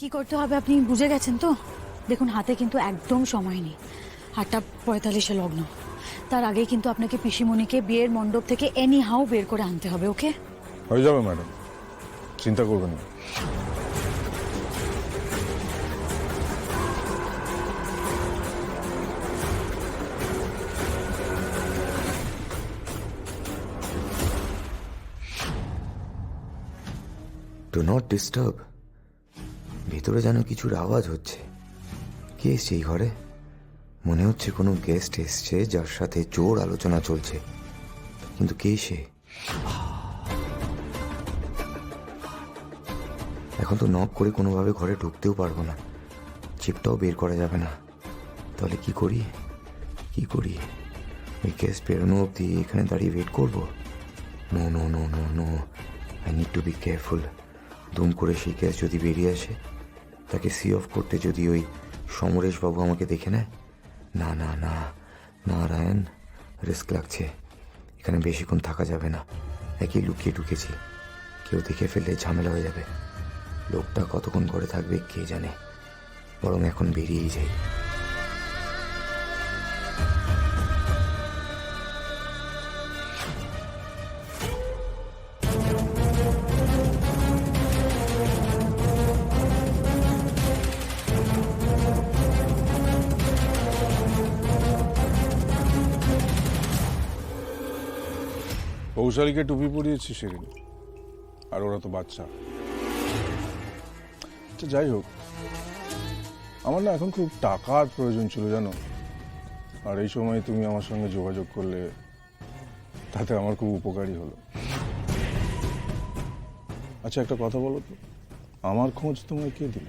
কি করতে হবে আপনি বুঝে গেছেন তো? দেখুন হাতে কিন্তু একদম সময় নেই, 8:45 লগ্ন। তার আগে কিন্তু আপনাকে পিসিমণিকে বিয়ের মণ্ডপ থেকে এনি হাউ বের করে আনতে হবে। ওকে? হয়ে যাবে ম্যাডাম, চিন্তা করবেন না। Do not disturb. ভেতরে যেন কিছুর আওয়াজ হচ্ছে। কে এসছে এই ঘরে? মনে হচ্ছে কোনো গেস্ট এসছে যার সাথে জোর আলোচনা চলছে, কিন্তু কে সে? এখন তো নক করে কোনোভাবে ঘরে ঢুকতেও পারবো না, চিপটাও বের করা যাবে না। তাহলে কি করি? ওই গেস্ট বেরোনো অবধি এখানে দাঁড়িয়ে ওয়েট করবো? No no no no no, I need to be careful. দুম করে সেই গ্যাস যদি বেরিয়ে আসে, তাকে সি অফ করতে যদি ওই সমরেশবাবু আমাকে দেখে নেয়, না না না না রায়ন, রিস্ক লাগছে। এখানে বেশিক্ষণ থাকা যাবে না, একেই লুকিয়ে ঢুকেছি, কেউ দেখে ফেললে ঝামেলা হয়ে যাবে। লোকটা কতক্ষণ ঘরে থাকবে কে জানে, বরং এখন বেরিয়েই যাই। কৌশালীকে টুপি পরিয়েছি সেদিন, আর ওরা তো বাচ্চা। আচ্ছা যাই হোক, আমার না এখন খুব টাকার প্রয়োজন ছিল জানো, আর এই সময় তুমি আমার সঙ্গে যোগাযোগ করলে তাতে আমার খুব উপকারী হলো। আচ্ছা একটা কথা বলো তো, আমার খোঁজ তোমায় কে দিল?